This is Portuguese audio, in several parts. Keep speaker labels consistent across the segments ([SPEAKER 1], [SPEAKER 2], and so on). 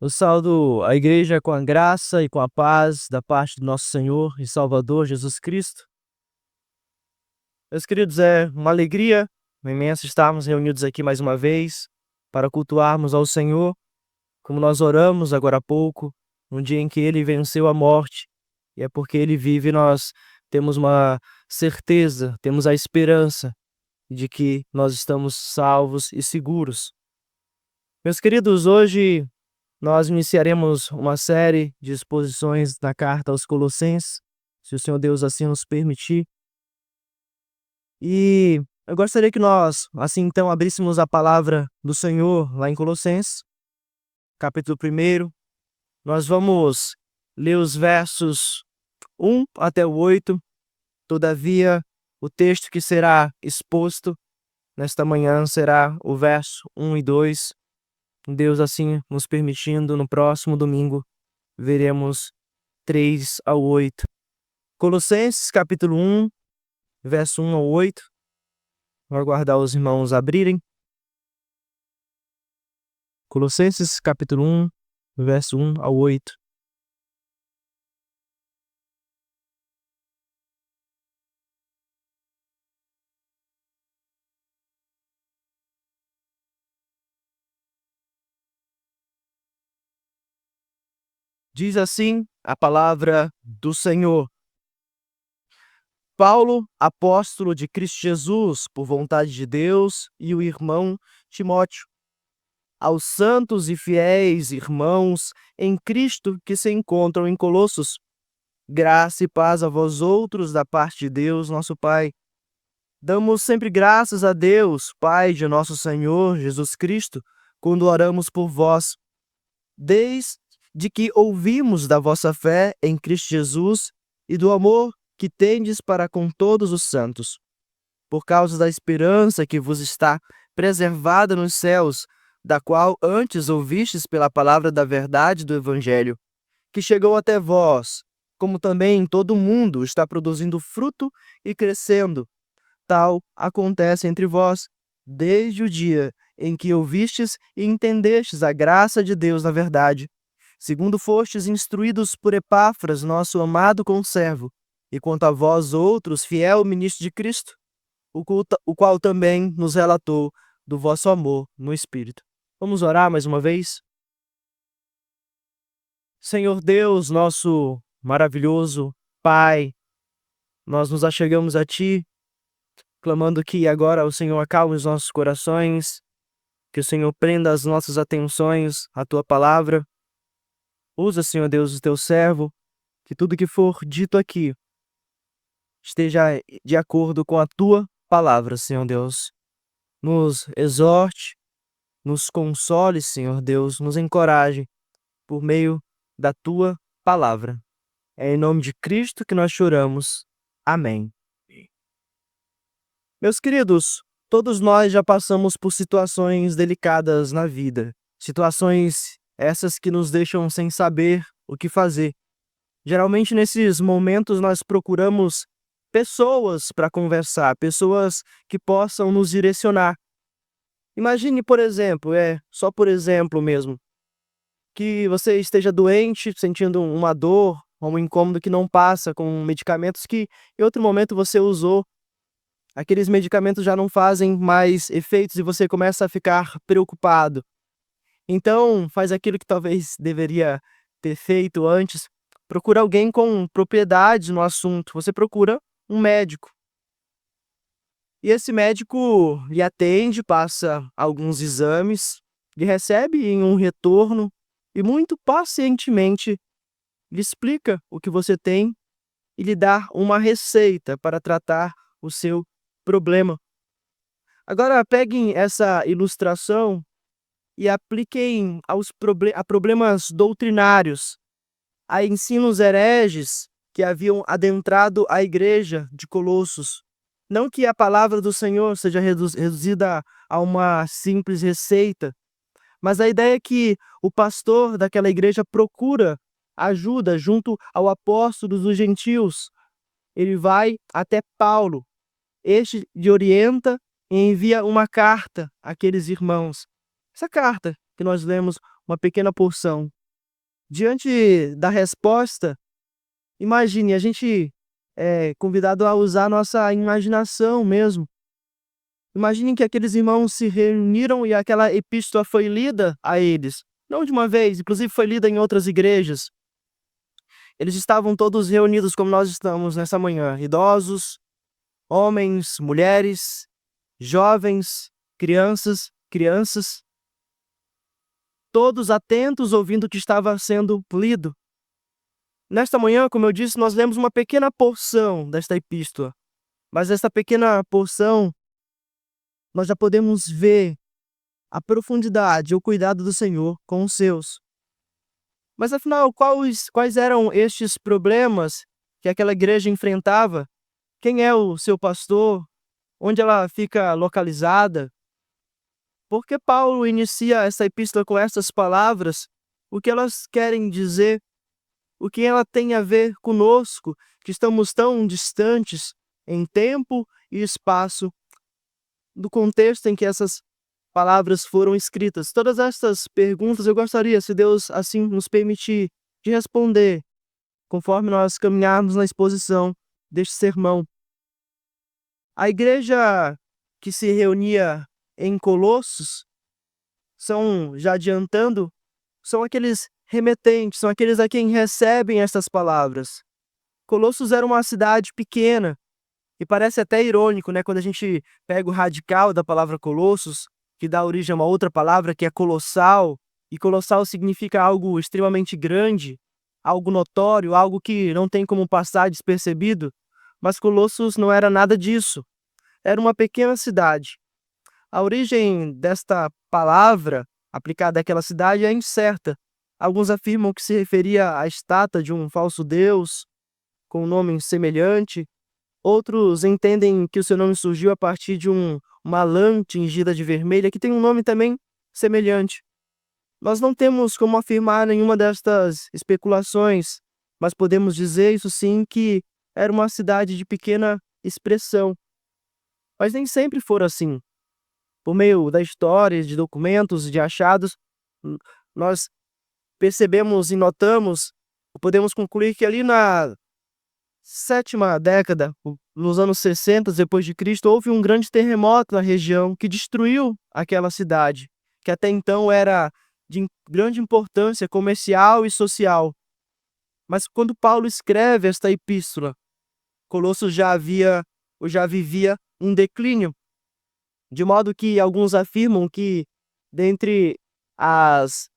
[SPEAKER 1] Eu saúdo a igreja com a graça e com a paz da parte do nosso Senhor e Salvador Jesus Cristo. Meus queridos, é uma alegria imensa estarmos reunidos aqui mais uma vez para cultuarmos ao Senhor, como nós oramos agora há pouco, no dia em que Ele venceu a morte, e é porque Ele vive nós temos uma certeza, temos a esperança de que nós estamos salvos e seguros. Meus queridos, hoje nós iniciaremos uma série de exposições na carta aos Colossenses, se o Senhor Deus assim nos permitir. E eu gostaria que nós, assim então, abríssemos a palavra do Senhor lá em Colossenses, capítulo 1. Nós vamos ler os versos 1 até o 8. Todavia, o texto que será exposto nesta manhã será o verso 1 e 2. Deus assim nos permitindo, no próximo domingo, veremos 3 ao 8. Colossenses, capítulo 1, verso 1 ao 8. Vou aguardar os irmãos abrirem. Colossenses, capítulo 1, verso 1 ao 8. Diz assim a palavra do Senhor. Paulo, apóstolo de Cristo Jesus, por vontade de Deus, e o irmão Timóteo, aos santos e fiéis irmãos em Cristo que se encontram em Colossos, graça e paz a vós outros da parte de Deus, nosso Pai. Damos sempre graças a Deus, Pai de nosso Senhor Jesus Cristo, quando oramos por vós, desde que ouvimos da vossa fé em Cristo Jesus e do amor que tendes para com todos os santos, por causa da esperança que vos está preservada nos céus, da qual antes ouvistes pela palavra da verdade do Evangelho, que chegou até vós, como também todo mundo está produzindo fruto e crescendo. Tal acontece entre vós, desde o dia em que ouvistes e entendestes a graça de Deus na verdade, segundo fostes instruídos por Epáfras, nosso amado conservo, e quanto a vós outros, fiel ministro de Cristo, o qual também nos relatou do vosso amor no Espírito. Vamos orar mais uma vez? Senhor Deus, nosso maravilhoso Pai, nós nos achegamos a Ti, clamando que agora o Senhor acalme os nossos corações, que o Senhor prenda as nossas atenções à Tua palavra. Usa, Senhor Deus, o Teu servo, que tudo que for dito aqui esteja de acordo com a Tua palavra, Senhor Deus. Nos exorte, nos console, Senhor Deus, nos encoraje por meio da Tua palavra. É em nome de Cristo que nós choramos. Amém. Meus queridos, todos nós já passamos por situações delicadas na vida. Situações essas que nos deixam sem saber o que fazer. Geralmente, nesses momentos, nós procuramos pessoas para conversar, pessoas que possam nos direcionar. Imagine, por exemplo, só por exemplo mesmo, que você esteja doente, sentindo uma dor ou um incômodo que não passa com medicamentos que em outro momento você usou. Aqueles medicamentos já não fazem mais efeitos e você começa a ficar preocupado. Então, faz aquilo que talvez deveria ter feito antes. Procura alguém com propriedade no assunto. Você procura um médico. E esse médico lhe atende, passa alguns exames, lhe recebe em um retorno e muito pacientemente lhe explica o que você tem e lhe dá uma receita para tratar o seu problema. Agora peguem essa ilustração e apliquem a problemas doutrinários, a ensinos hereges que haviam adentrado a igreja de Colossos. Não que a palavra do Senhor seja reduzida a uma simples receita, mas a ideia é que o pastor daquela igreja procura ajuda junto ao apóstolo dos gentios. Ele vai até Paulo. Este lhe orienta e envia uma carta àqueles irmãos. Essa carta que nós lemos uma pequena porção. Diante da resposta, imagine, a gente é convidado a usar nossa imaginação mesmo. Imaginem que aqueles irmãos se reuniram e aquela epístola foi lida a eles. Não de uma vez, inclusive foi lida em outras igrejas. Eles estavam todos reunidos como nós estamos nessa manhã. Idosos, homens, mulheres, jovens, crianças, todos atentos ouvindo o que estava sendo lido. Nesta manhã, como eu disse, nós lemos uma pequena porção desta epístola. Mas esta pequena porção, nós já podemos ver a profundidade, o cuidado do Senhor com os seus. Mas afinal, quais eram estes problemas que aquela igreja enfrentava? Quem é o seu pastor? Onde ela fica localizada? Por que Paulo inicia essa epístola com essas palavras? O que elas querem dizer? O que ela tem a ver conosco, que estamos tão distantes em tempo e espaço do contexto em que essas palavras foram escritas? Todas estas perguntas eu gostaria, se Deus assim nos permitir, de responder, conforme nós caminharmos na exposição deste sermão. A igreja que se reunia em Colossos, já adiantando, são aqueles remetentes, são aqueles a quem recebem estas palavras. Colossos era uma cidade pequena, e parece até irônico, né, quando a gente pega o radical da palavra Colossos, que dá origem a uma outra palavra que é colossal, e colossal significa algo extremamente grande, algo notório, algo que não tem como passar despercebido, mas Colossos não era nada disso. Era uma pequena cidade. A origem desta palavra aplicada àquela cidade é incerta. Alguns afirmam que se referia à estátua de um falso deus, com um nome semelhante. Outros entendem que o seu nome surgiu a partir de uma lã tingida de vermelha, que tem um nome também semelhante. Nós não temos como afirmar nenhuma destas especulações, mas podemos dizer, isso sim, que era uma cidade de pequena expressão. Mas nem sempre foi assim. Por meio da história, de documentos, de achados, nós percebemos e notamos, podemos concluir que ali na sétima década, nos anos 60 depois de Cristo, houve um grande terremoto na região que destruiu aquela cidade, que até então era de grande importância comercial e social. Mas quando Paulo escreve esta epístola, Colossos já vivia um declínio, de modo que alguns afirmam que dentre as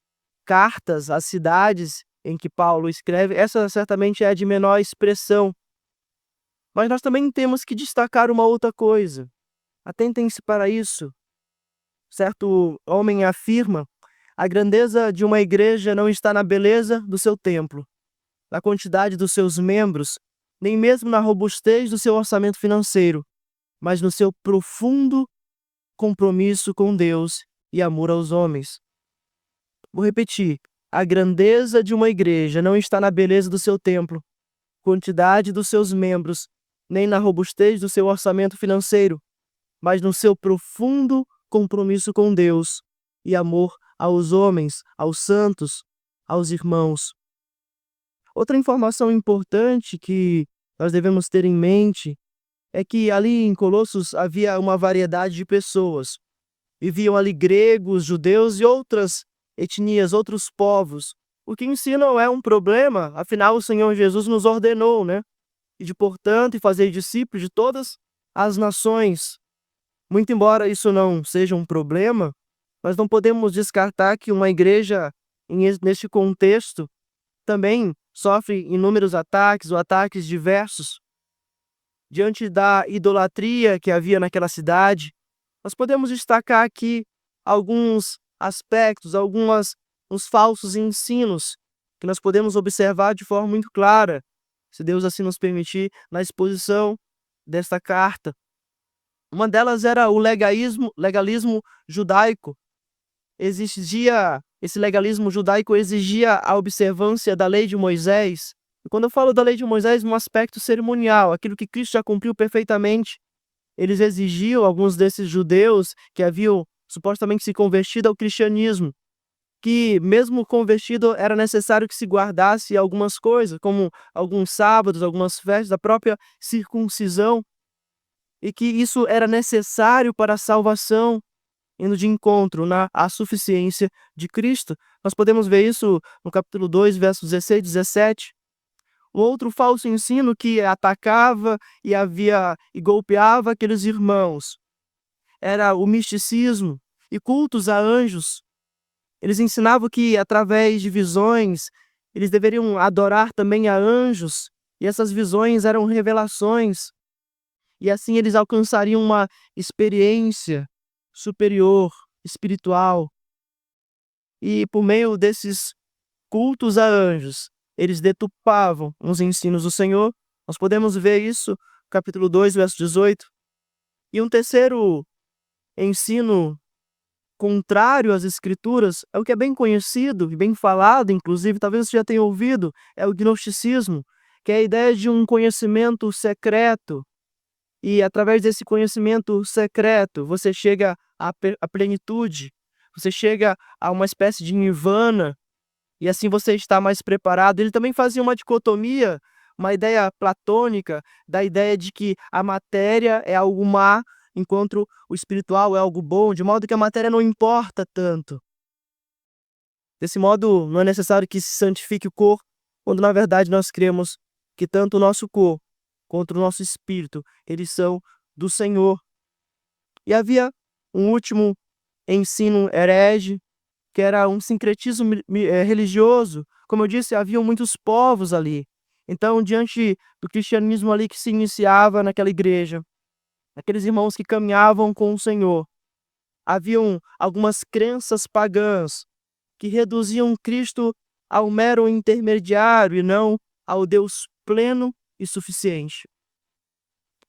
[SPEAKER 1] cartas às cidades em que Paulo escreve, essa certamente é a de menor expressão. Mas nós também temos que destacar uma outra coisa. Atentem-se para isso. Certo homem afirma: a grandeza de uma igreja não está na beleza do seu templo, na quantidade dos seus membros, nem mesmo na robustez do seu orçamento financeiro, mas no seu profundo compromisso com Deus e amor aos homens. Vou repetir: a grandeza de uma igreja não está na beleza do seu templo, quantidade dos seus membros, nem na robustez do seu orçamento financeiro, mas no seu profundo compromisso com Deus e amor aos homens, aos santos, aos irmãos. Outra informação importante que nós devemos ter em mente é que ali em Colossos havia uma variedade de pessoas. Viviam ali gregos, judeus e outras etnias, outros povos. O que em si não é um problema, afinal o Senhor Jesus nos ordenou, né? E portanto, fazer discípulos de todas as nações. Muito embora isso não seja um problema, nós não podemos descartar que uma igreja, neste contexto, também sofre inúmeros ataques ou ataques diversos. Diante da idolatria que havia naquela cidade, nós podemos destacar aqui alguns aspectos, uns falsos ensinos que nós podemos observar de forma muito clara, se Deus assim nos permitir, na exposição desta carta. Uma delas era o legalismo judaico. Esse legalismo judaico exigia a observância da lei de Moisés. E quando eu falo da lei de Moisés, um aspecto cerimonial, aquilo que Cristo já cumpriu perfeitamente. Eles exigiam, alguns desses judeus que haviam supostamente se convertido ao cristianismo, que mesmo convertido era necessário que se guardasse algumas coisas, como alguns sábados, algumas festas, a própria circuncisão, e que isso era necessário para a salvação, indo de encontro à suficiência de Cristo. Nós podemos ver isso no capítulo 2, versos 16 e 17. O outro falso ensino que atacava e golpeava aqueles irmãos era o misticismo e cultos a anjos. Eles ensinavam que, através de visões, eles deveriam adorar também a anjos, e essas visões eram revelações, e assim eles alcançariam uma experiência superior, espiritual. E por meio desses cultos a anjos, eles deturpavam os ensinos do Senhor. Nós podemos ver isso no capítulo 2, verso 18. E um terceiro ensino contrário às Escrituras é o que é bem conhecido e bem falado, inclusive, talvez você já tenha ouvido, é o gnosticismo, que é a ideia de um conhecimento secreto. E através desse conhecimento secreto, você chega à plenitude, você chega a uma espécie de nirvana, e assim você está mais preparado. Ele também fazia uma dicotomia, uma ideia platônica, da ideia de que a matéria é algo má, enquanto o espiritual é algo bom, de modo que a matéria não importa tanto. Desse modo, não é necessário que se santifique o corpo, quando na verdade nós cremos que tanto o nosso corpo quanto o nosso espírito, eles são do Senhor. E havia um último ensino herege, que era um sincretismo religioso. Como eu disse, haviam muitos povos ali. Então, diante do cristianismo ali que se iniciava naquela igreja, aqueles irmãos que caminhavam com o Senhor, haviam algumas crenças pagãs que reduziam Cristo ao mero intermediário e não ao Deus pleno e suficiente.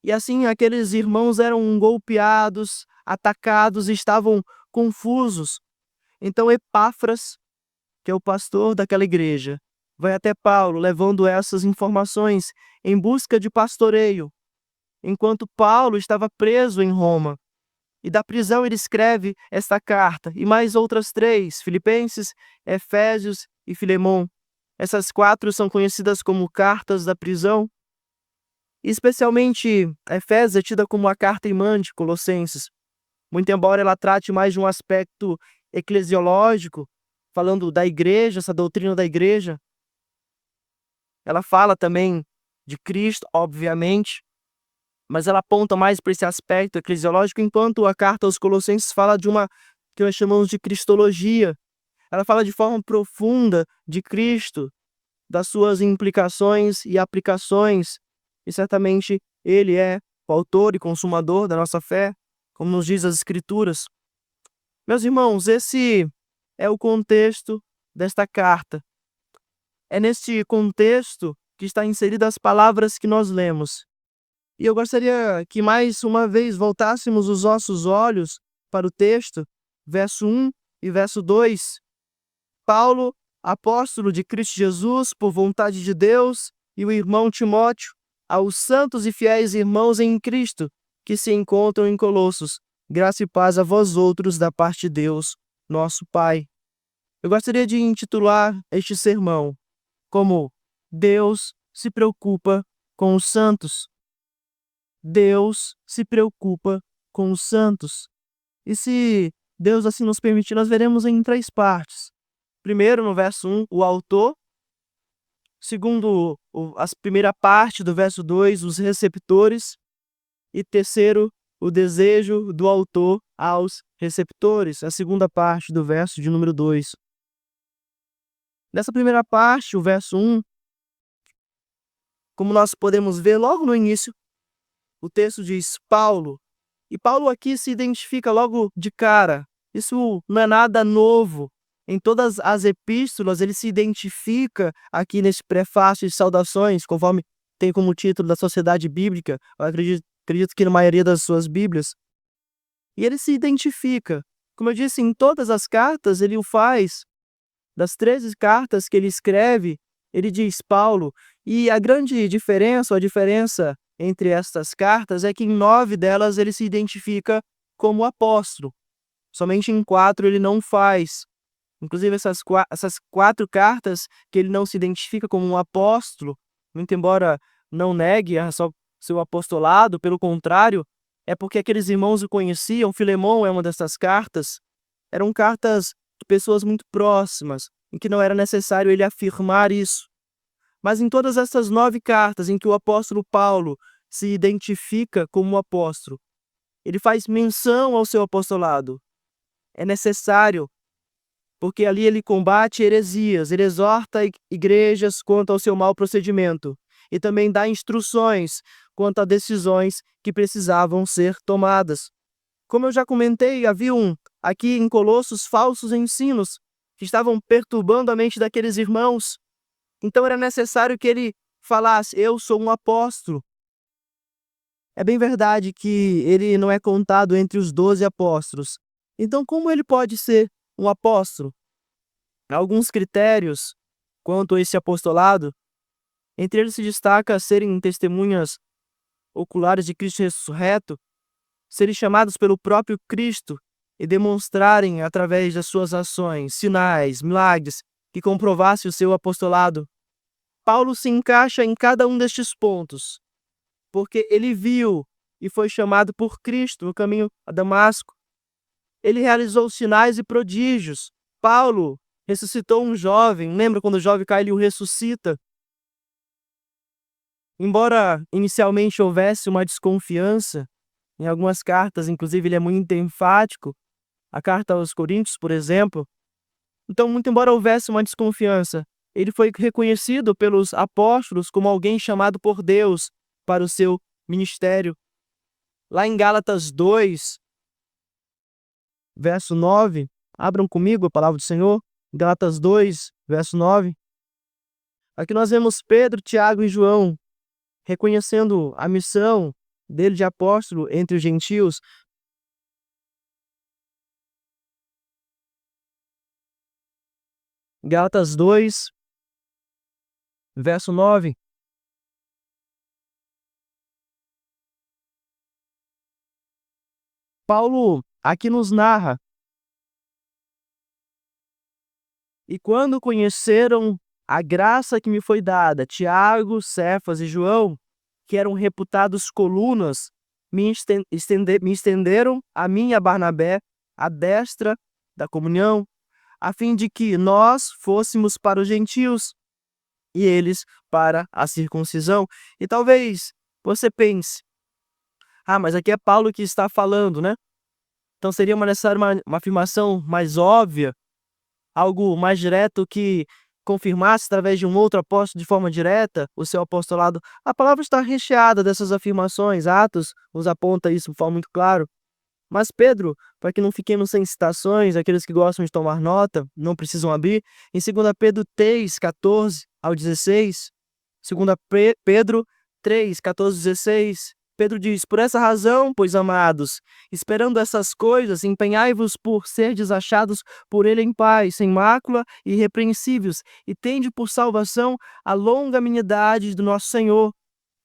[SPEAKER 1] E assim aqueles irmãos eram golpeados, atacados e estavam confusos. Então Epáfras, que é o pastor daquela igreja, vai até Paulo levando essas informações em busca de pastoreio, enquanto Paulo estava preso em Roma. E da prisão ele escreve esta carta e mais outras 3, Filipenses, Efésios e Filemão. Essas 4 são conhecidas como cartas da prisão. Especialmente Efésios é tida como a carta irmã de Colossenses, muito embora ela trate mais de um aspecto eclesiológico, falando da igreja, essa doutrina da igreja. Ela fala também de Cristo, obviamente, mas ela aponta mais para esse aspecto eclesiológico, enquanto a carta aos Colossenses fala de uma que nós chamamos de cristologia. Ela fala de forma profunda de Cristo, das suas implicações e aplicações, e certamente ele é o autor e consumador da nossa fé, como nos diz as Escrituras. Meus irmãos, esse é o contexto desta carta. É neste contexto que está inserida as palavras que nós lemos. E eu gostaria que mais uma vez voltássemos os nossos olhos para o texto, verso 1 e verso 2. Paulo, apóstolo de Cristo Jesus, por vontade de Deus, e o irmão Timóteo, aos santos e fiéis irmãos em Cristo, que se encontram em Colossos, graça e paz a vós outros da parte de Deus, nosso Pai. Eu gostaria de intitular este sermão como Deus se preocupa com os santos. Deus se preocupa com os santos. E se Deus assim nos permitir, nós veremos em 3 partes. Primeiro, no verso 1, o autor. Segundo, a primeira parte do verso 2, os receptores. E terceiro, o desejo do autor aos receptores, a segunda parte do verso de número 2. Nessa primeira parte, o verso 1, como nós podemos ver logo no início, o texto diz Paulo. E Paulo aqui se identifica logo de cara. Isso não é nada novo. Em todas as epístolas, ele se identifica aqui nesse prefácio de saudações, conforme tem como título da Sociedade Bíblica. Eu acredito que na maioria das suas Bíblias. E ele se identifica. Como eu disse, em todas as cartas ele o faz. Das 13 cartas que ele escreve, ele diz Paulo. E a grande diferença, ou a diferença entre estas cartas, é que em 9 delas ele se identifica como apóstolo. Somente em 4 ele não faz. Inclusive essas 4 cartas que ele não se identifica como um apóstolo, muito embora não negue seu apostolado, pelo contrário, é porque aqueles irmãos o conheciam. Filemão é uma dessas cartas. Eram cartas de pessoas muito próximas, em que não era necessário ele afirmar isso. Mas em todas essas 9 cartas em que o apóstolo Paulo se identifica como apóstolo, ele faz menção ao seu apostolado. É necessário, porque ali ele combate heresias, ele exorta igrejas quanto ao seu mau procedimento e também dá instruções quanto a decisões que precisavam ser tomadas. Como eu já comentei, haviam aqui em Colossos falsos ensinos que estavam perturbando a mente daqueles irmãos. Então era necessário que ele falasse: eu sou um apóstolo. É bem verdade que ele não é contado entre os 12 apóstolos. Então, como ele pode ser um apóstolo? Há alguns critérios quanto a esse apostolado. Entre eles se destaca serem testemunhas oculares de Cristo ressurreto, serem chamados pelo próprio Cristo e demonstrarem, através das suas ações, sinais, milagres, que comprovasse o seu apostolado. Paulo se encaixa em cada um destes pontos, porque ele viu e foi chamado por Cristo no caminho a Damasco. Ele realizou sinais e prodígios. Paulo ressuscitou um jovem. Lembra quando o jovem cai, ele o ressuscita? Embora inicialmente houvesse uma desconfiança, em algumas cartas, inclusive, ele é muito enfático. A carta aos Coríntios, por exemplo. Então, muito embora houvesse uma desconfiança, ele foi reconhecido pelos apóstolos como alguém chamado por Deus para o seu ministério. Lá em Gálatas 2, verso 9, abram comigo a palavra do Senhor. Gálatas 2, verso 9. Aqui nós vemos Pedro, Tiago e João reconhecendo a missão dele de apóstolo entre os gentios. Gálatas 2, verso 9. Paulo aqui nos narra: e quando conheceram a graça que me foi dada, Tiago, Cefas e João, que eram reputados colunas, me estenderam a mim e a Barnabé a destra da comunhão, a fim de que nós fôssemos para os gentios e eles para a circuncisão. E talvez você pense: mas aqui é Paulo que está falando, né? Então seria necessária uma afirmação mais óbvia, algo mais direto que confirmasse através de um outro apóstolo de forma direta o seu apostolado. A palavra está recheada dessas afirmações. Atos nos aponta isso de forma muito clara. Mas Pedro, para que não fiquemos sem citações, aqueles que gostam de tomar nota, não precisam abrir, em 2 Pedro 3, 14 ao 16, 2 Pedro 3, 14, 16, Pedro diz: por essa razão, pois amados, esperando essas coisas, empenhai-vos por serdes achados por ele em paz, sem mácula e irrepreensíveis, e tende por salvação a longanimidade do nosso Senhor,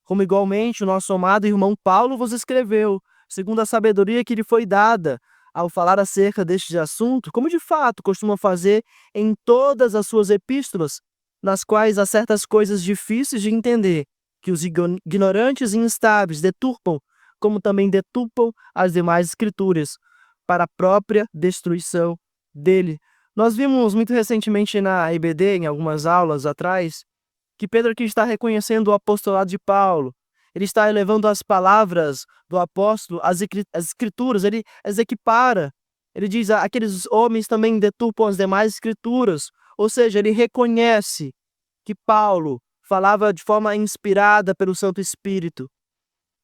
[SPEAKER 1] como igualmente o nosso amado irmão Paulo vos escreveu, segundo a sabedoria que lhe foi dada, ao falar acerca deste assunto, como de fato costuma fazer em todas as suas epístolas, nas quais há certas coisas difíceis de entender, que os ignorantes e instáveis deturpam, como também deturpam as demais escrituras, para a própria destruição dele. Nós vimos muito recentemente na IBD, em algumas aulas atrás, que Pedro aqui está reconhecendo o apostolado de Paulo. Ele está elevando as palavras do apóstolo às escrituras, ele as equipara. Ele diz: aqueles homens também deturpam as demais escrituras. Ou seja, ele reconhece que Paulo falava de forma inspirada pelo Santo Espírito.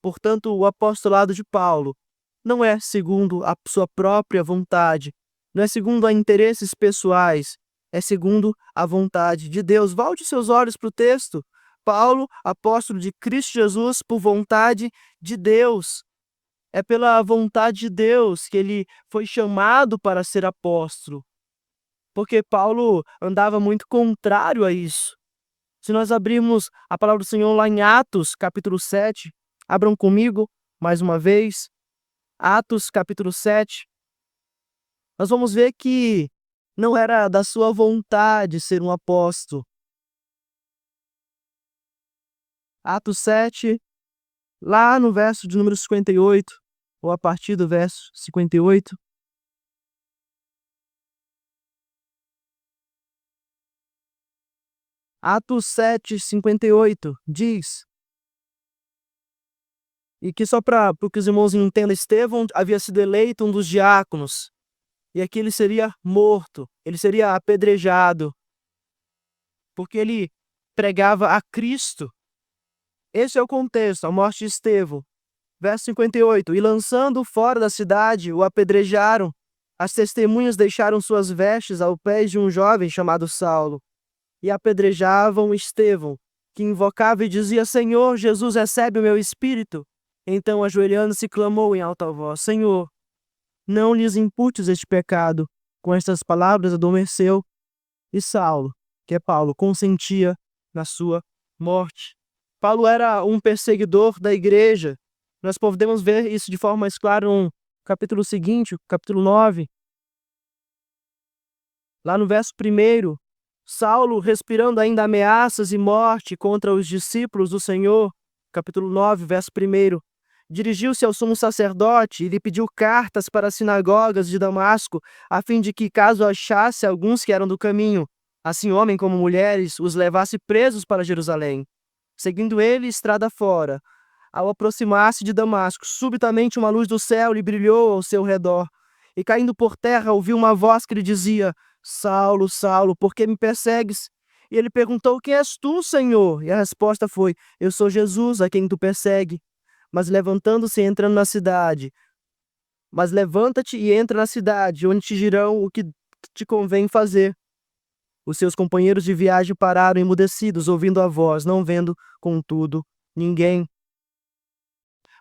[SPEAKER 1] Portanto, o apostolado de Paulo não é segundo a sua própria vontade, não é segundo a interesses pessoais, é segundo a vontade de Deus. Volte seus olhos para o texto. Paulo, apóstolo de Cristo Jesus, por vontade de Deus. É pela vontade de Deus que ele foi chamado para ser apóstolo. Porque Paulo andava muito contrário a isso. Se nós abrirmos a palavra do Senhor lá em Atos, capítulo 7, abram comigo mais uma vez. Atos, capítulo 7. Nós vamos ver que Não era da sua vontade ser um apóstolo. Atos 7, lá no verso de número 58, ou a partir do verso 58. Atos 7, 58 diz, e que só para que os irmãos entendam, Estevão havia sido eleito um dos diáconos, e aqui ele seria morto, ele seria apedrejado, porque ele pregava a Cristo. Esse é o contexto, a morte de Estevão. Verso 58, e lançando-o fora da cidade, o apedrejaram. As testemunhas deixaram suas vestes aos pés de um jovem chamado Saulo, e apedrejavam Estevão, que invocava e dizia, Senhor, Jesus, recebe o meu espírito. Então, ajoelhando-se, clamou em alta voz, Senhor, não lhes imputes este pecado. Com estas palavras adormeceu, e Saulo, que é Paulo, consentia na sua morte. Paulo era um perseguidor da igreja. Nós podemos ver isso de forma mais clara no capítulo seguinte, capítulo 9. Lá no verso 1, Saulo, respirando ainda ameaças e morte contra os discípulos do Senhor, capítulo 9, verso 1, dirigiu-se ao sumo sacerdote e lhe pediu cartas para as sinagogas de Damasco, a fim de que, caso achasse alguns que eram do caminho, assim homens como mulheres, os levasse presos para Jerusalém. Seguindo ele estrada fora, ao aproximar-se de Damasco, subitamente uma luz do céu lhe brilhou ao seu redor, e caindo por terra ouviu uma voz que lhe dizia, Saulo, Saulo, por que me persegues? E ele perguntou, quem és tu, Senhor? E a resposta foi, eu sou Jesus, a quem tu persegue. Mas levantando-se e entrando na cidade, mas levanta-te e entra na cidade, onde te dirão o que te convém fazer. Os seus companheiros de viagem pararam emudecidos, ouvindo a voz, não vendo, contudo, ninguém.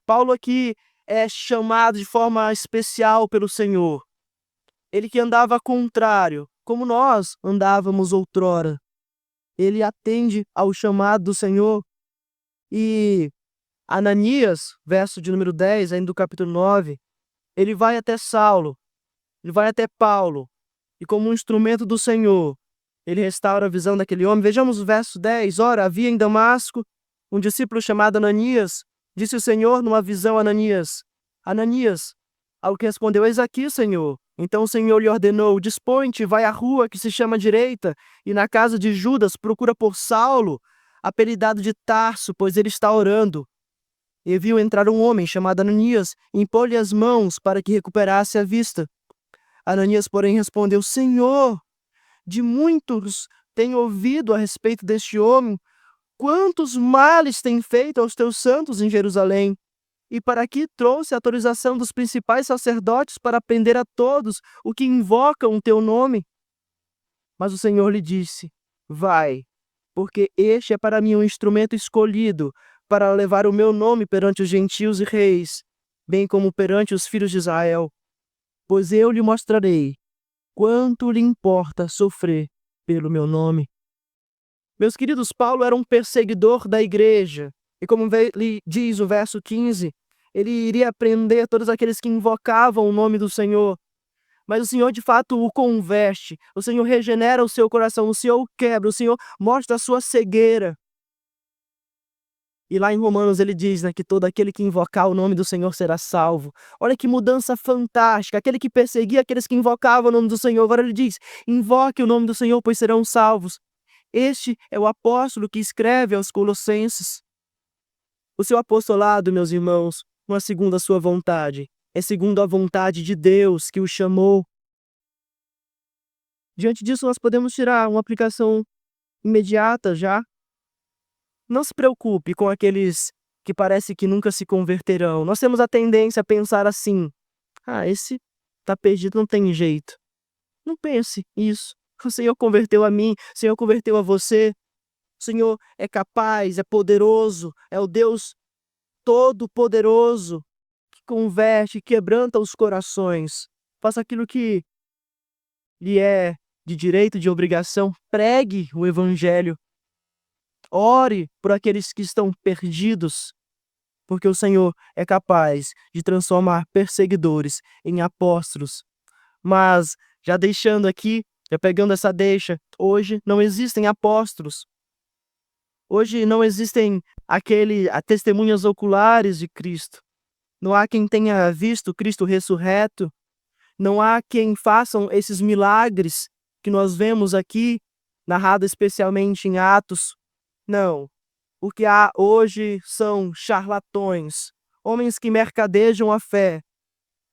[SPEAKER 1] Paulo aqui é chamado de forma especial pelo Senhor. Ele que andava contrário, como nós andávamos outrora. Ele atende ao chamado do Senhor. E Ananias, verso de número 10, ainda do capítulo 9, ele vai até Saulo, ele vai até Paulo, e como um instrumento do Senhor, ele restaura a visão daquele homem. Vejamos o verso 10. Ora, havia em Damasco um discípulo chamado Ananias. Disse o Senhor numa visão a Ananias, Ananias, ao que respondeu, eis aqui, Senhor. Então o Senhor lhe ordenou, dispõe-te, vai à rua que se chama Direita, e na casa de Judas procura por Saulo, apelidado de Tarso, pois ele está orando. E viu entrar um homem chamado Ananias, e impôs-lhe as mãos para que recuperasse a vista. Ananias, porém, respondeu, Senhor, de muitos tenho ouvido a respeito deste homem, quantos males tem feito aos teus santos em Jerusalém. E para aqui trouxe a autorização dos principais sacerdotes para prender a todos o que invocam o teu nome. Mas o Senhor lhe disse, vai, porque este é para mim um instrumento escolhido para levar o meu nome perante os gentios e reis, bem como perante os filhos de Israel. Pois eu lhe mostrarei quanto lhe importa sofrer pelo meu nome. Meus queridos, Paulo era um perseguidor da igreja. E como ele diz o verso 15, ele iria prender todos aqueles que invocavam o nome do Senhor. Mas o Senhor, de fato, o converte. O Senhor regenera o seu coração. O Senhor o quebra. O Senhor mostra a sua cegueira. E lá em Romanos ele diz, que todo aquele que invocar o nome do Senhor será salvo. Olha que mudança fantástica. Aquele que perseguia aqueles que invocavam o nome do Senhor. Agora ele diz, invoque o nome do Senhor, pois serão salvos. Este é o apóstolo que escreve aos Colossenses. O seu apostolado, meus irmãos, não é segundo a sua vontade. É segundo a vontade de Deus que o chamou. Diante disso, nós podemos tirar uma aplicação imediata já. Não se preocupe com aqueles que parece que nunca se converterão. Nós temos a tendência a pensar assim, esse está perdido, não tem jeito. Não pense isso. O Senhor converteu a mim, o Senhor converteu a você. O Senhor é capaz, é poderoso, é o Deus todo-poderoso que converte, quebranta os corações. Faça aquilo que lhe é de direito, de obrigação. Pregue o Evangelho. Ore por aqueles que estão perdidos, porque o Senhor é capaz de transformar perseguidores em apóstolos. Mas, já deixando aqui Já pegando essa deixa, hoje não existem apóstolos. Hoje não existem testemunhas oculares de Cristo. Não há quem tenha visto Cristo ressurreto. Não há quem façam esses milagres que nós vemos aqui, narrado especialmente em Atos. Não. O que há hoje são charlatões, homens que mercadejam a fé.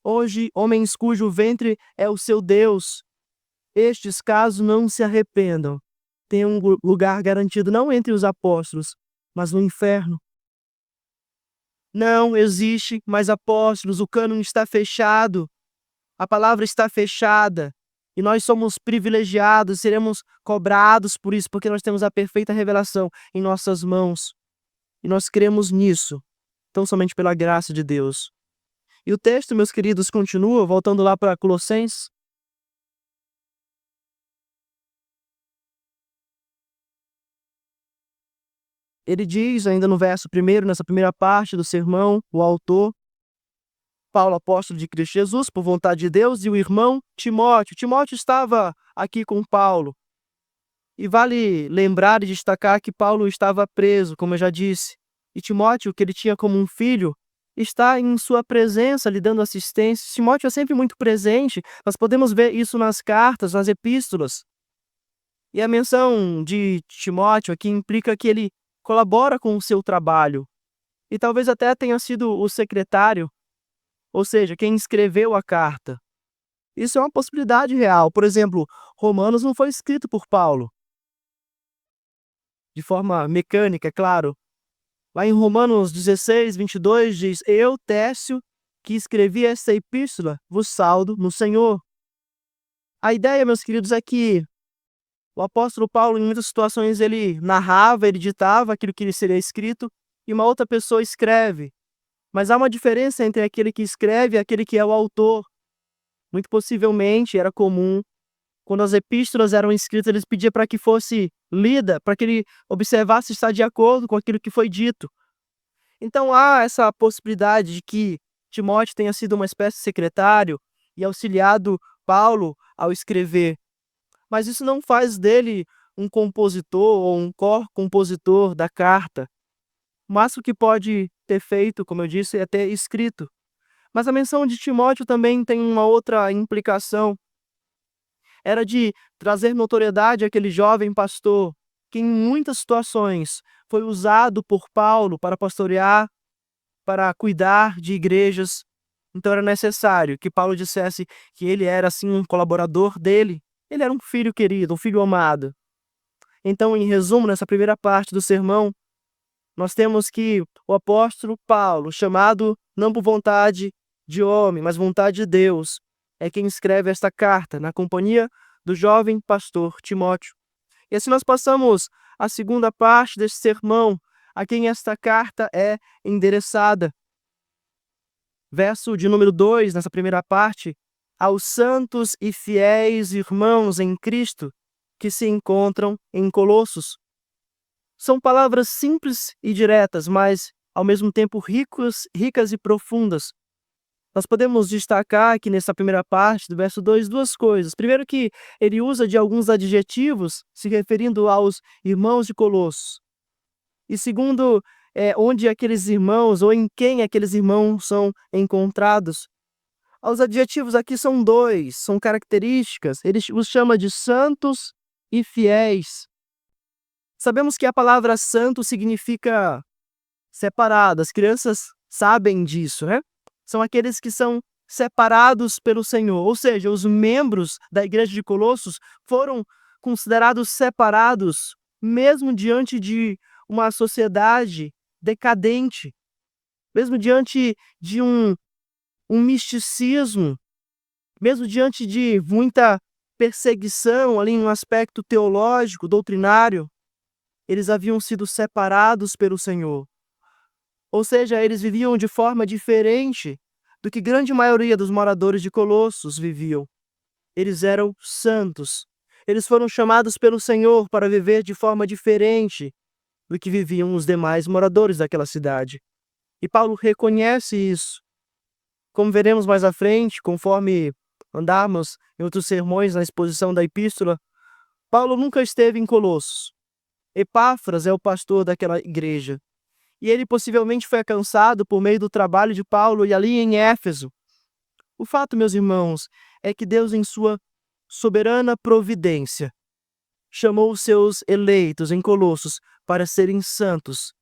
[SPEAKER 1] Hoje, homens cujo ventre é o seu Deus. Estes, caso não se arrependam, têm um lugar garantido não entre os apóstolos, mas no inferno. Não existe mais apóstolos, o cânon está fechado, a palavra está fechada, e nós somos privilegiados, seremos cobrados por isso, porque nós temos a perfeita revelação em nossas mãos, e nós cremos nisso, tão somente pela graça de Deus. E o texto, meus queridos, continua, voltando lá para Colossenses. Ele diz, ainda no verso 1, nessa primeira parte do sermão, o autor, Paulo, apóstolo de Cristo Jesus, por vontade de Deus, e o irmão Timóteo. Timóteo estava aqui com Paulo. E vale lembrar e destacar que Paulo estava preso, como eu já disse. E Timóteo, que ele tinha como um filho, está em sua presença, lhe dando assistência. Timóteo é sempre muito presente. Nós podemos ver isso nas cartas, nas epístolas. E a menção de Timóteo aqui implica que ele colabora com o seu trabalho. E talvez até tenha sido o secretário, ou seja, quem escreveu a carta. Isso é uma possibilidade real. Por exemplo, Romanos não foi escrito por Paulo. De forma mecânica, é claro. Lá em Romanos 16, 22, diz: Eu, Tércio, que escrevi esta epístola, vos saldo no Senhor. A ideia, meus queridos, é que o apóstolo Paulo, em muitas situações, ele narrava, ele ditava aquilo que lhe seria escrito, e uma outra pessoa escreve. Mas há uma diferença entre aquele que escreve e aquele que é o autor. Muito possivelmente era comum, quando as epístolas eram escritas, eles pediam para que fosse lida, para que ele observasse estar de acordo com aquilo que foi dito. Então há essa possibilidade de que Timóteo tenha sido uma espécie de secretário e auxiliado Paulo ao escrever. Mas isso não faz dele um compositor ou um compositor da carta. O máximo que pode ter feito, como eu disse, é ter escrito. Mas a menção de Timóteo também tem uma outra implicação. Era de trazer notoriedade àquele jovem pastor, que em muitas situações foi usado por Paulo para pastorear, para cuidar de igrejas. Então era necessário que Paulo dissesse que ele era assim um colaborador dele. Ele era um filho querido, um filho amado. Então, em resumo, nessa primeira parte do sermão, nós temos que o apóstolo Paulo, chamado não por vontade de homem, mas vontade de Deus, é quem escreve esta carta na companhia do jovem pastor Timóteo. E assim nós passamos a segunda parte deste sermão, a quem esta carta é endereçada. Verso de número 2, nessa primeira parte: aos santos e fiéis irmãos em Cristo que se encontram em Colossos. São palavras simples e diretas, mas ao mesmo tempo ricas e profundas. Nós podemos destacar aqui nessa primeira parte do verso 2 duas coisas. Primeiro, que ele usa de alguns adjetivos se referindo aos irmãos de Colossos. E segundo, onde aqueles irmãos ou em quem aqueles irmãos são encontrados. Os adjetivos aqui são dois, são características. Ele os chama de santos e fiéis. Sabemos que a palavra santo significa separado. As crianças sabem disso, né? São aqueles que são separados pelo Senhor. Ou seja, os membros da igreja de Colossos foram considerados separados, mesmo diante de uma sociedade decadente, mesmo diante de um misticismo, mesmo diante de muita perseguição ali no aspecto teológico, doutrinário. Eles haviam sido separados pelo Senhor. Ou seja, eles viviam de forma diferente do que grande maioria dos moradores de Colossos viviam. Eles eram santos. Eles foram chamados pelo Senhor para viver de forma diferente do que viviam os demais moradores daquela cidade. E Paulo reconhece isso. Como veremos mais à frente, conforme andarmos em outros sermões na exposição da epístola, Paulo nunca esteve em Colossos. Epáfras é o pastor daquela igreja. E ele possivelmente foi alcançado por meio do trabalho de Paulo e ali em Éfeso. O fato, meus irmãos, é que Deus, em sua soberana providência, chamou os seus eleitos em Colossos para serem santos.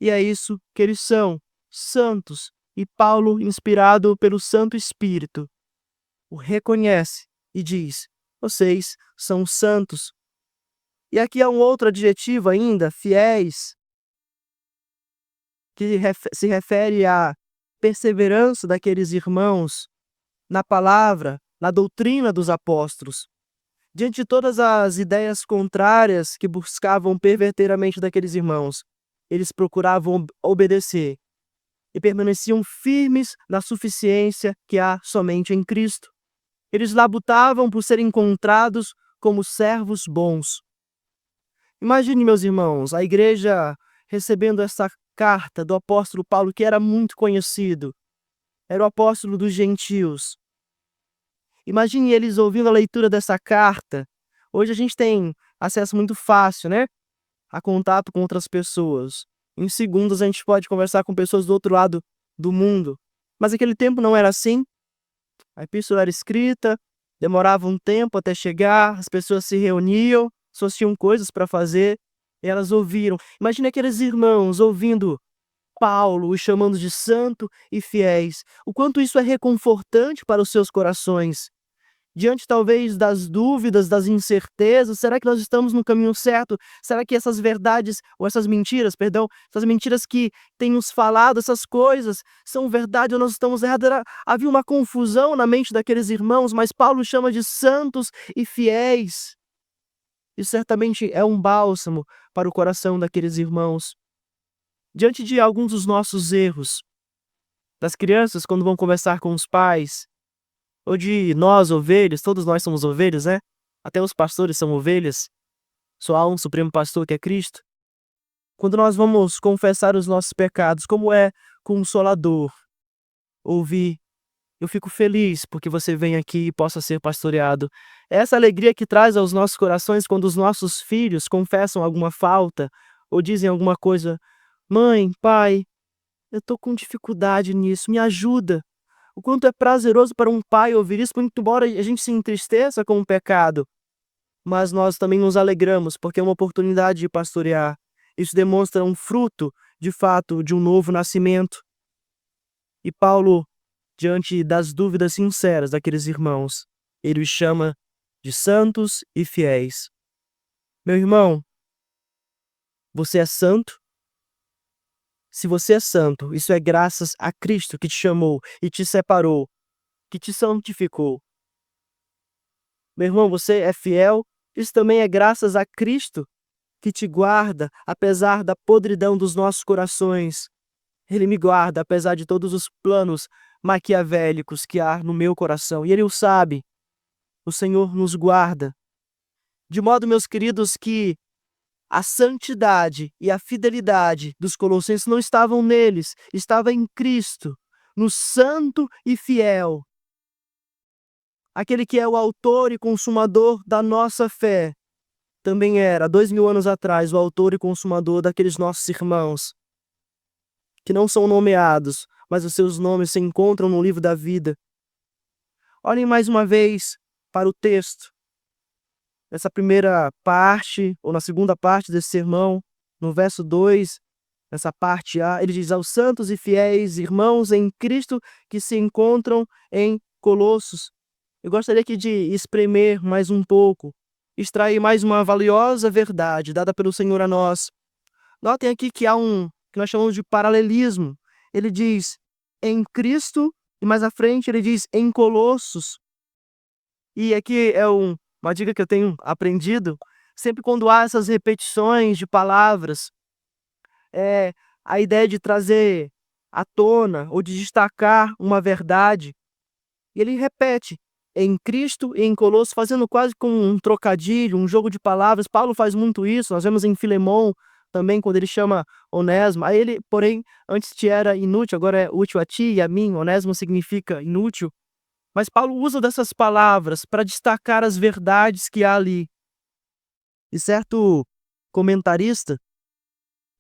[SPEAKER 1] E é isso que eles são, santos. E Paulo, inspirado pelo Santo Espírito, o reconhece e diz: vocês são santos. E aqui há um outro adjetivo ainda, fiéis, que se refere à perseverança daqueles irmãos na palavra, na doutrina dos apóstolos. Diante de todas as ideias contrárias que buscavam perverter a mente daqueles irmãos, eles procuravam obedecer e permaneciam firmes na suficiência que há somente em Cristo. Eles labutavam por serem encontrados como servos bons. Imagine, meus irmãos, a igreja recebendo essa carta do apóstolo Paulo, que era muito conhecido. Era o apóstolo dos gentios. Imagine eles ouvindo a leitura dessa carta. Hoje a gente tem acesso muito fácil, né? A contato com outras pessoas. Em segundos a gente pode conversar com pessoas do outro lado do mundo. Mas naquele tempo não era assim. A epístola era escrita, demorava um tempo até chegar, as pessoas se reuniam, pessoas tinham coisas para fazer, e elas ouviram. Imagine aqueles irmãos ouvindo Paulo os chamando de santo e fiéis. O quanto isso é reconfortante para os seus corações. Diante talvez das dúvidas, das incertezas, será que nós estamos no caminho certo? Será que essas verdades, ou essas mentiras, perdão, essas mentiras que têm nos falado, essas coisas, são verdade ou nós estamos errados? Havia uma confusão na mente daqueles irmãos, mas Paulo chama de santos e fiéis. Isso certamente é um bálsamo para o coração daqueles irmãos. Diante de alguns dos nossos erros, das crianças quando vão conversar com os pais, ou de nós, ovelhas, todos nós somos ovelhas, né? Até os pastores são ovelhas. Só há um supremo pastor que é Cristo. Quando nós vamos confessar os nossos pecados, como é consolador ouvir: eu fico feliz porque você vem aqui e possa ser pastoreado. É essa alegria que traz aos nossos corações quando os nossos filhos confessam alguma falta ou dizem alguma coisa: mãe, pai, eu tô com dificuldade nisso, me ajuda. O quanto é prazeroso para um pai ouvir isso, muito embora a gente se entristeça com o pecado, mas nós também nos alegramos, porque é uma oportunidade de pastorear. Isso demonstra um fruto, de fato, de um novo nascimento. E Paulo, diante das dúvidas sinceras daqueles irmãos, ele os chama de santos e fiéis. Meu irmão, você é santo? Se você é santo, isso é graças a Cristo que te chamou e te separou, que te santificou. Meu irmão, você é fiel? Isso também é graças a Cristo que te guarda, apesar da podridão dos nossos corações. Ele me guarda, apesar de todos os planos maquiavélicos que há no meu coração. E Ele o sabe. O Senhor nos guarda. De modo, meus queridos, que a santidade e a fidelidade dos colossenses não estavam neles, estava em Cristo, no santo e fiel. Aquele que é o autor e consumador da nossa fé, também era, 2000 anos atrás, o autor e consumador daqueles nossos irmãos, que não são nomeados, mas os seus nomes se encontram no livro da vida. Olhem mais uma vez para o texto. Nessa primeira parte, ou na segunda parte desse sermão, no verso 2, nessa parte A, ele diz: aos santos e fiéis irmãos em Cristo que se encontram em Colossos. Eu gostaria aqui de espremer mais um pouco, extrair mais uma valiosa verdade dada pelo Senhor a nós. Notem aqui que há que nós chamamos de paralelismo. Ele diz em Cristo, e mais à frente ele diz em Colossos. E aqui é uma dica que eu tenho aprendido: sempre quando há essas repetições de palavras, a ideia de trazer à tona ou de destacar uma verdade. E ele repete em Cristo e em Colossos, fazendo quase como um trocadilho, um jogo de palavras. Paulo faz muito isso, nós vemos em Filemão também, quando ele chama Onésimo. A ele, porém, antes te era inútil, agora é útil a ti e a mim. Onésimo significa inútil. Mas Paulo usa dessas palavras para destacar as verdades que há ali. E certo comentarista,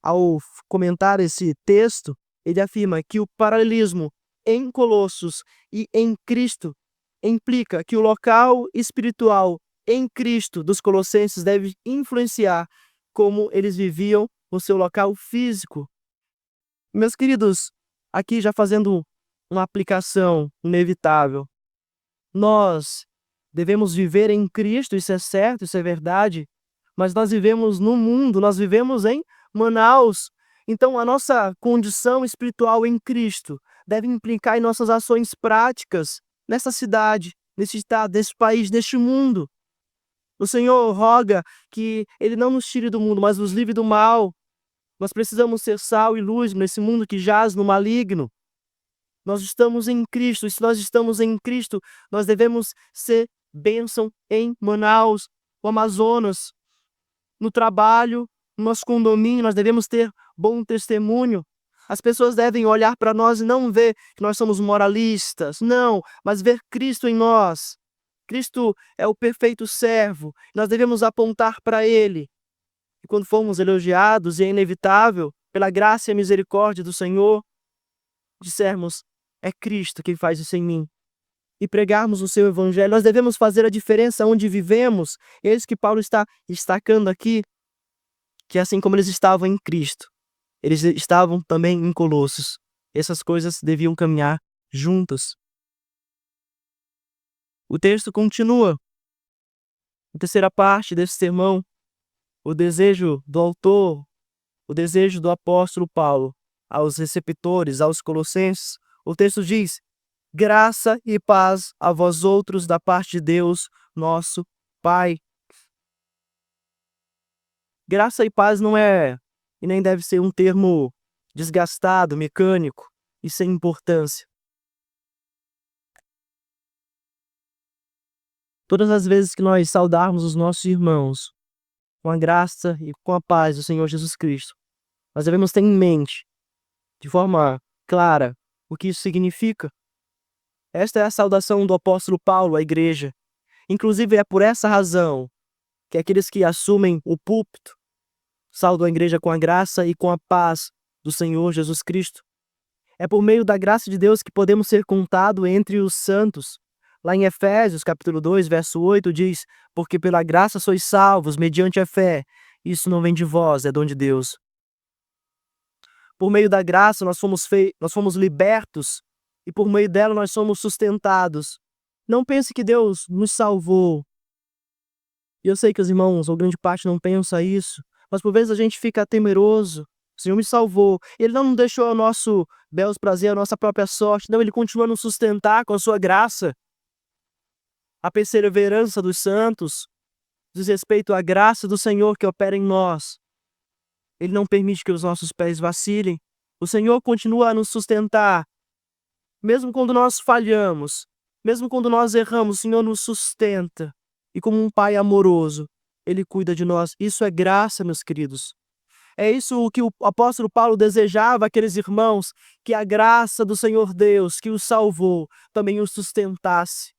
[SPEAKER 1] ao comentar esse texto, ele afirma que o paralelismo em Colossos e em Cristo implica que o local espiritual em Cristo dos colossenses deve influenciar como eles viviam o seu local físico. Meus queridos, aqui já fazendo uma aplicação inevitável, nós devemos viver em Cristo, isso é certo, isso é verdade, mas nós vivemos no mundo, nós vivemos em Manaus. Então, a nossa condição espiritual em Cristo deve implicar em nossas ações práticas nessa cidade, nesse estado, nesse país, neste mundo. O Senhor roga que Ele não nos tire do mundo, mas nos livre do mal. Nós precisamos ser sal e luz nesse mundo que jaz no maligno. Nós estamos em Cristo, e se nós estamos em Cristo, nós devemos ser bênção em Manaus, no Amazonas, no trabalho, no nosso condomínio, nós devemos ter bom testemunho. As pessoas devem olhar para nós e não ver que nós somos moralistas, não, mas ver Cristo em nós. Cristo é o perfeito servo, nós devemos apontar para Ele. E quando formos elogiados, e é inevitável, pela graça e a misericórdia do Senhor, dissermos, é Cristo quem faz isso em mim, e pregarmos o seu evangelho, nós devemos fazer a diferença onde vivemos. Eis que Paulo está destacando aqui, que assim como eles estavam em Cristo, eles estavam também em Colossos. Essas coisas deviam caminhar juntas. O texto continua. A terceira parte desse sermão, o desejo do autor, o desejo do apóstolo Paulo aos receptores, aos colossenses. O texto diz: graça e paz a vós outros da parte de Deus, nosso Pai. Graça e paz não é e nem deve ser um termo desgastado, mecânico e sem importância. Todas as vezes que nós saudarmos os nossos irmãos com a graça e com a paz do Senhor Jesus Cristo, nós devemos ter em mente, de forma clara, o que isso significa. Esta é a saudação do apóstolo Paulo à igreja. Inclusive é por essa razão que aqueles que assumem o púlpito saudam a igreja com a graça e com a paz do Senhor Jesus Cristo. É por meio da graça de Deus que podemos ser contados entre os santos. Lá em Efésios, capítulo 2, verso 8, diz: porque pela graça sois salvos, mediante a fé. Isso não vem de vós, é dom de Deus. Por meio da graça nós fomos libertos, e por meio dela nós somos sustentados. Não pense que Deus nos salvou. E eu sei que os irmãos, ou grande parte, não pensa isso, mas por vezes a gente fica temeroso. O Senhor me salvou. Ele não nos deixou ao nosso bel prazer, a nossa própria sorte. Não, Ele continua a nos sustentar com a sua graça. A perseverança dos santos diz respeito à graça do Senhor que opera em nós. Ele não permite que os nossos pés vacilem. O Senhor continua a nos sustentar. Mesmo quando nós falhamos, mesmo quando nós erramos, o Senhor nos sustenta. E como um pai amoroso, Ele cuida de nós. Isso é graça, meus queridos. É isso que o apóstolo Paulo desejava àqueles irmãos, que a graça do Senhor Deus, que os salvou, também os sustentasse.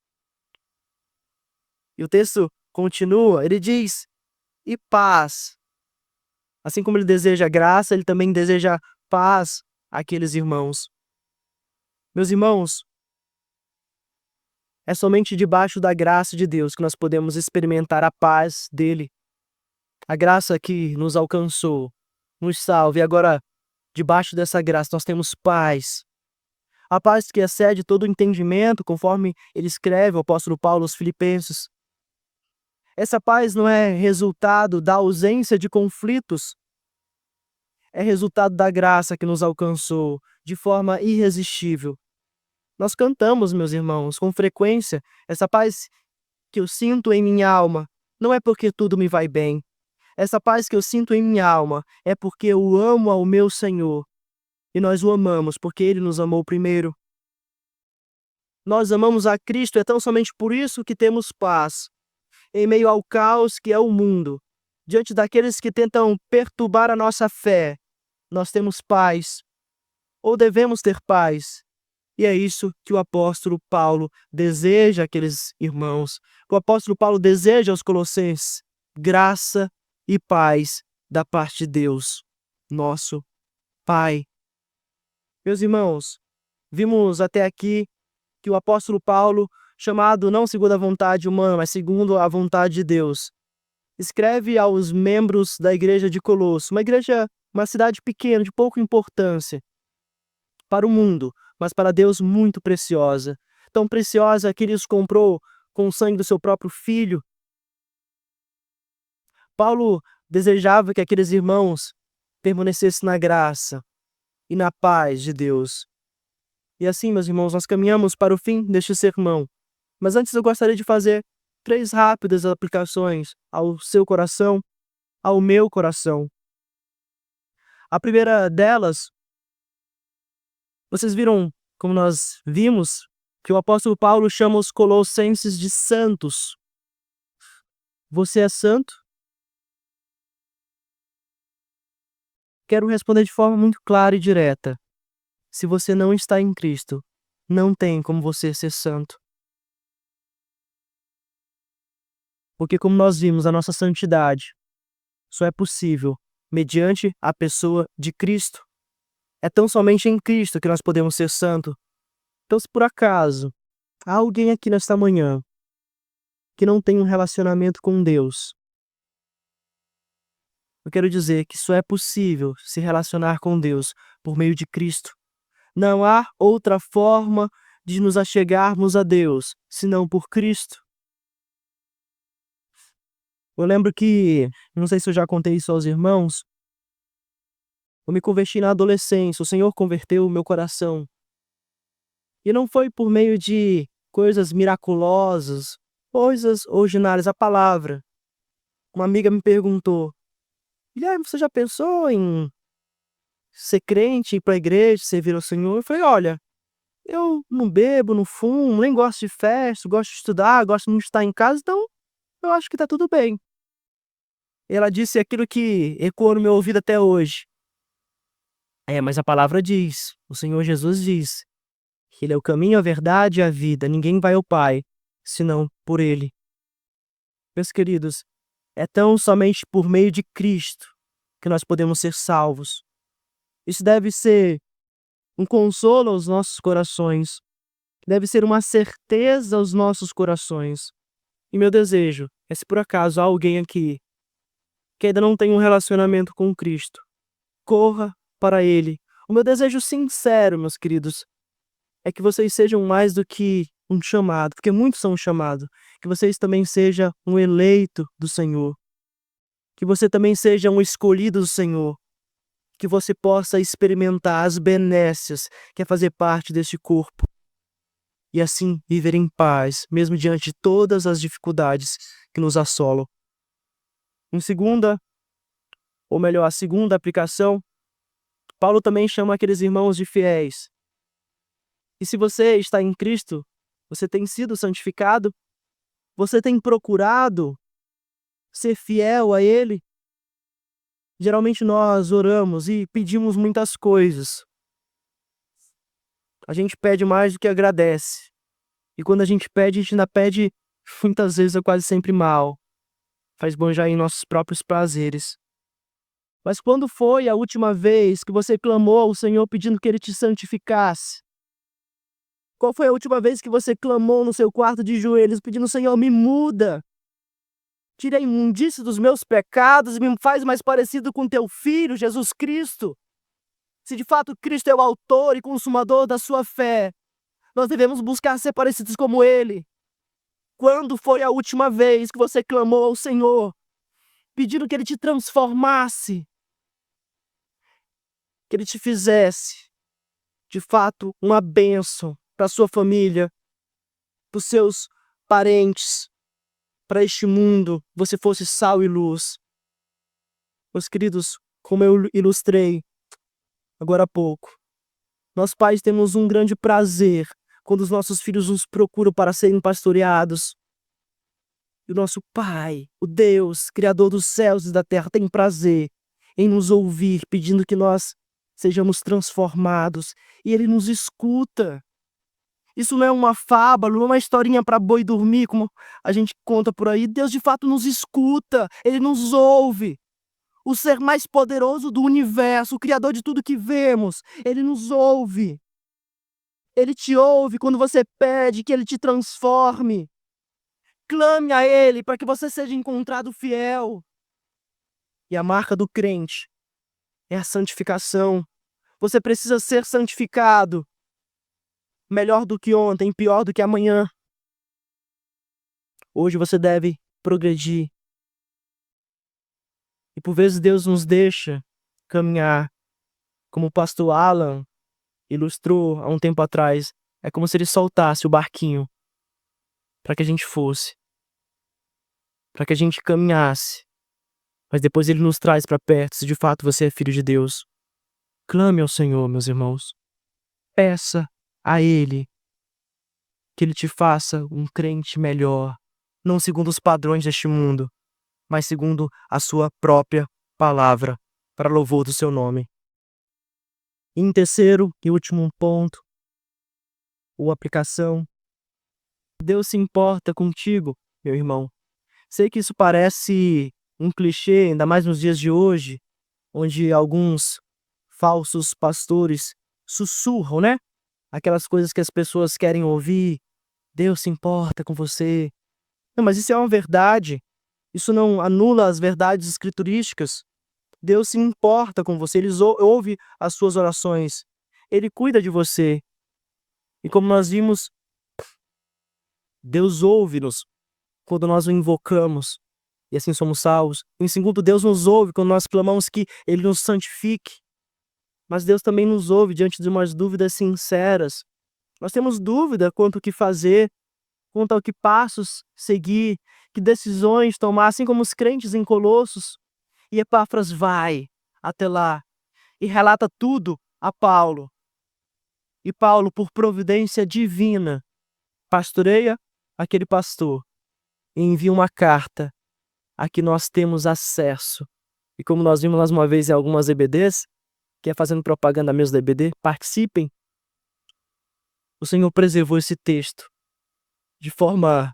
[SPEAKER 1] E o texto continua, ele diz, e paz. Assim como ele deseja graça, ele também deseja paz àqueles irmãos. Meus irmãos, é somente debaixo da graça de Deus que nós podemos experimentar a paz dele. A graça que nos alcançou, nos salva, e agora, debaixo dessa graça, nós temos paz. A paz que excede todo o entendimento, conforme ele escreve, o apóstolo Paulo aos Filipenses. Essa paz não é resultado da ausência de conflitos, é resultado da graça que nos alcançou de forma irresistível. Nós cantamos, meus irmãos, com frequência, essa paz que eu sinto em minha alma, não é porque tudo me vai bem. Essa paz que eu sinto em minha alma é porque eu amo ao meu Senhor. E nós o amamos porque Ele nos amou primeiro. Nós amamos a Cristo, é tão somente por isso que temos paz. Em meio ao caos que é o mundo, diante daqueles que tentam perturbar a nossa fé, nós temos paz, ou devemos ter paz. E é isso que o apóstolo Paulo deseja àqueles irmãos. O apóstolo Paulo deseja aos colossenses graça e paz da parte de Deus, nosso Pai. Meus irmãos, vimos até aqui que o apóstolo Paulo, chamado não segundo a vontade humana, mas segundo a vontade de Deus, escreve aos membros da igreja de Colosso, uma cidade pequena, de pouca importância para o mundo, mas para Deus muito preciosa. Tão preciosa que ele os comprou com o sangue do seu próprio filho. Paulo desejava que aqueles irmãos permanecessem na graça e na paz de Deus. E assim, meus irmãos, nós caminhamos para o fim deste sermão. Mas antes eu gostaria de fazer 3 rápidas aplicações ao seu coração, ao meu coração. A primeira delas, vocês viram, como nós vimos, que o apóstolo Paulo chama os colossenses de santos. Você é santo? Quero responder de forma muito clara e direta. Se você não está em Cristo, não tem como você ser santo. Porque, como nós vimos, a nossa santidade só é possível mediante a pessoa de Cristo. É tão somente em Cristo que nós podemos ser santos. Então, se por acaso há alguém aqui nesta manhã que não tem um relacionamento com Deus, eu quero dizer que só é possível se relacionar com Deus por meio de Cristo. Não há outra forma de nos achegarmos a Deus senão por Cristo. Eu lembro que, não sei se eu já contei isso aos irmãos, eu me converti na adolescência, o Senhor converteu o meu coração. E não foi por meio de coisas miraculosas, coisas ordinárias, a palavra. Uma amiga me perguntou: Guilherme, você já pensou em ser crente, ir para a igreja, servir ao Senhor? Eu falei: olha, eu não bebo, não fumo, nem gosto de festa, gosto de estudar, gosto muito de estar em casa, então eu acho que tá tudo bem. E ela disse aquilo que ecoou no meu ouvido até hoje. Mas a palavra diz, o Senhor Jesus diz, que Ele é o caminho, a verdade e a vida. Ninguém vai ao Pai, senão por Ele. Meus queridos, é tão somente por meio de Cristo que nós podemos ser salvos. Isso deve ser um consolo aos nossos corações. Deve ser uma certeza aos nossos corações. E meu desejo é, se por acaso há alguém aqui que ainda não tem um relacionamento com Cristo, corra para Ele. O meu desejo sincero, meus queridos, é que vocês sejam mais do que um chamado, porque muitos são um chamado, que vocês também sejam um eleito do Senhor, que você também seja um escolhido do Senhor, que você possa experimentar as benécias que é fazer parte deste corpo, e assim viver em paz, mesmo diante de todas as dificuldades que nos assolam. A segunda aplicação, Paulo também chama aqueles irmãos de fiéis. E se você está em Cristo, você tem sido santificado, você tem procurado ser fiel a Ele. Geralmente nós oramos e pedimos muitas coisas. A gente pede mais do que agradece. E quando a gente ainda pede, muitas vezes é quase sempre mal. Faz banjar em nossos próprios prazeres. Mas quando foi a última vez que você clamou ao Senhor pedindo que Ele te santificasse? Qual foi a última vez que você clamou no seu quarto de joelhos pedindo: Senhor, me muda? Tira a imundície dos meus pecados e me faz mais parecido com teu Filho, Jesus Cristo. Se de fato Cristo é o autor e consumador da sua fé, nós devemos buscar ser parecidos como Ele. Quando foi a última vez que você clamou ao Senhor, pedindo que Ele te transformasse, que Ele te fizesse, de fato, uma bênção para a sua família, para os seus parentes, para este mundo, você fosse sal e luz? Meus queridos, como eu ilustrei agora há pouco, nós pais temos um grande prazer quando os nossos filhos nos procuram para serem pastoreados. E o nosso Pai, o Deus, Criador dos céus e da terra, tem prazer em nos ouvir, pedindo que nós sejamos transformados. E Ele nos escuta. Isso não é uma fábula, não é uma historinha para boi dormir, como a gente conta por aí. Deus de fato nos escuta, Ele nos ouve. O ser mais poderoso do universo, o Criador de tudo que vemos, Ele nos ouve. Ele te ouve quando você pede que Ele te transforme. Clame a Ele para que você seja encontrado fiel. E a marca do crente é a santificação. Você precisa ser santificado. Melhor do que ontem, pior do que amanhã. Hoje você deve progredir. E por vezes Deus nos deixa caminhar, como o pastor Alan ilustrou há um tempo atrás. É como se ele soltasse o barquinho para que a gente fosse, para que a gente caminhasse. Mas depois ele nos traz para perto, se de fato você é filho de Deus. Clame ao Senhor, meus irmãos. Peça a Ele que Ele te faça um crente melhor, não segundo os padrões deste mundo, mas segundo a sua própria palavra, para louvor do seu nome. E em terceiro e último ponto, ou aplicação, Deus se importa contigo, meu irmão. Sei que isso parece um clichê, ainda mais nos dias de hoje, onde alguns falsos pastores sussurram, né? Aquelas coisas que as pessoas querem ouvir. Deus se importa com você. Não, mas isso é uma verdade. Isso não anula as verdades escriturísticas. Deus se importa com você. Ele ouve as suas orações. Ele cuida de você. E como nós vimos, Deus ouve-nos quando nós o invocamos. E assim somos salvos. Em segundo, Deus nos ouve quando nós clamamos que Ele nos santifique. Mas Deus também nos ouve diante de umas dúvidas sinceras. Nós temos dúvida quanto ao que fazer, quanto ao que passos seguir, que decisões tomar, assim como os crentes em Colossos. E Epáfras vai até lá e relata tudo a Paulo. E Paulo, por providência divina, pastoreia aquele pastor e envia uma carta a que nós temos acesso. E como nós vimos mais uma vez em algumas EBDs, que é fazendo propaganda mesmo da EBD, participem. O Senhor preservou esse texto de forma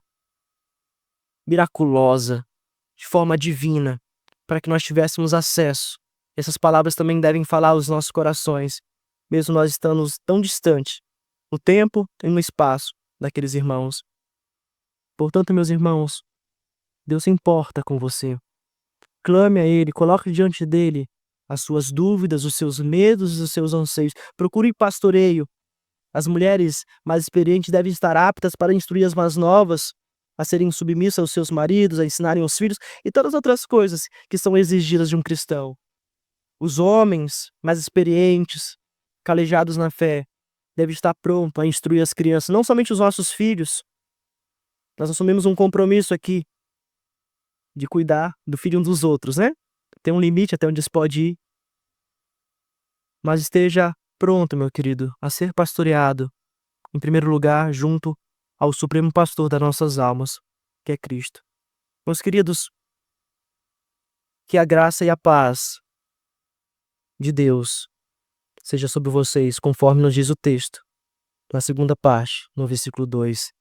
[SPEAKER 1] miraculosa, de forma divina, para que nós tivéssemos acesso. Essas palavras também devem falar aos nossos corações, mesmo nós estando tão distantes, no tempo e no espaço daqueles irmãos. Portanto, meus irmãos, Deus se importa com você. Clame a Ele, coloque diante dEle as suas dúvidas, os seus medos e os seus anseios. Procure pastoreio. As mulheres mais experientes devem estar aptas para instruir as mais novas, a serem submissas aos seus maridos, a ensinarem aos filhos e todas as outras coisas que são exigidas de um cristão. Os homens mais experientes, calejados na fé, devem estar prontos a instruir as crianças, não somente os nossos filhos. Nós assumimos um compromisso aqui de cuidar do filho uns dos outros, né? Tem um limite até onde isso pode ir. Mas esteja pronto, meu querido, a ser pastoreado, em primeiro lugar, junto ao Supremo Pastor das nossas almas, que é Cristo. Meus queridos, que a graça e a paz de Deus seja sobre vocês, conforme nos diz o texto, na segunda parte, no versículo 2.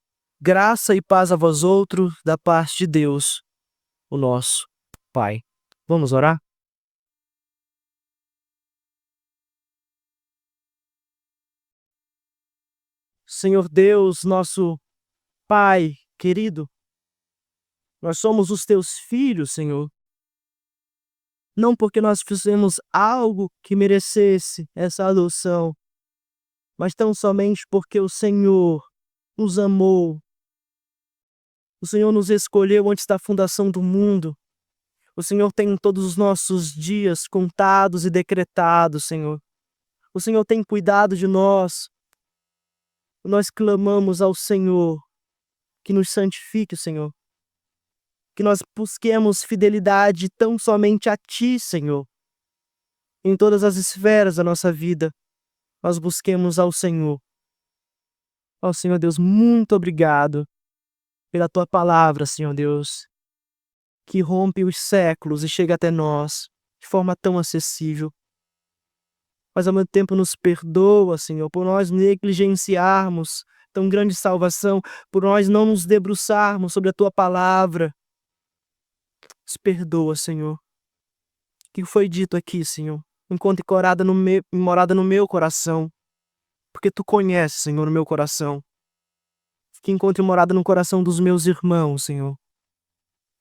[SPEAKER 1] Graça e paz a vós outros, da parte de Deus, o nosso Pai. Vamos orar? Senhor Deus, nosso Pai querido, nós somos os teus filhos, Senhor. Não porque nós fizemos algo que merecesse essa adoção, mas tão somente porque o Senhor nos amou. O Senhor nos escolheu antes da fundação do mundo. O Senhor tem todos os nossos dias contados e decretados, Senhor. O Senhor tem cuidado de nós. Nós clamamos ao Senhor que nos santifique, Senhor. Que nós busquemos fidelidade tão somente a Ti, Senhor. Em todas as esferas da nossa vida, nós busquemos ao Senhor. Ó Senhor Deus, muito obrigado pela Tua palavra, Senhor Deus, que rompe os séculos e chega até nós de forma tão acessível. Mas ao mesmo tempo nos perdoa, Senhor, por nós negligenciarmos tão grande salvação, por nós não nos debruçarmos sobre a Tua palavra. Nos perdoa, Senhor. O que foi dito aqui, Senhor? Encontre morada no meu coração, porque Tu conheces, Senhor, o meu coração. Que encontre morada no coração dos meus irmãos, Senhor.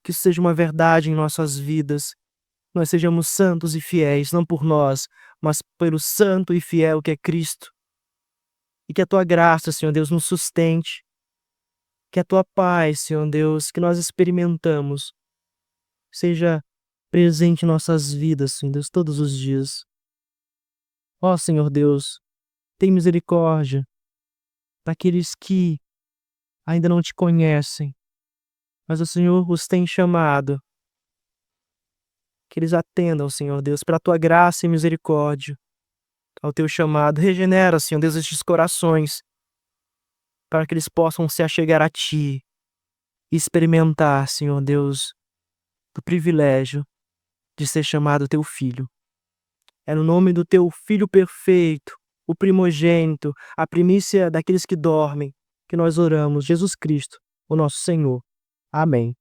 [SPEAKER 1] Que isso seja uma verdade em nossas vidas. Nós sejamos santos e fiéis, não por nós, mas pelo santo e fiel que é Cristo. E que a Tua graça, Senhor Deus, nos sustente. Que a Tua paz, Senhor Deus, que nós experimentamos, seja presente em nossas vidas, Senhor Deus, todos os dias. Ó Senhor Deus, tem misericórdia daqueles que ainda não Te conhecem, mas o Senhor os tem chamado. Que eles atendam, Senhor Deus, pela Tua graça e misericórdia ao Teu chamado. Regenera, Senhor Deus, estes corações, para que eles possam se achegar a Ti e experimentar, Senhor Deus, do privilégio de ser chamado Teu Filho. É no nome do Teu Filho perfeito, o primogênito, a primícia daqueles que dormem, que nós oramos, Jesus Cristo, o nosso Senhor. Amém.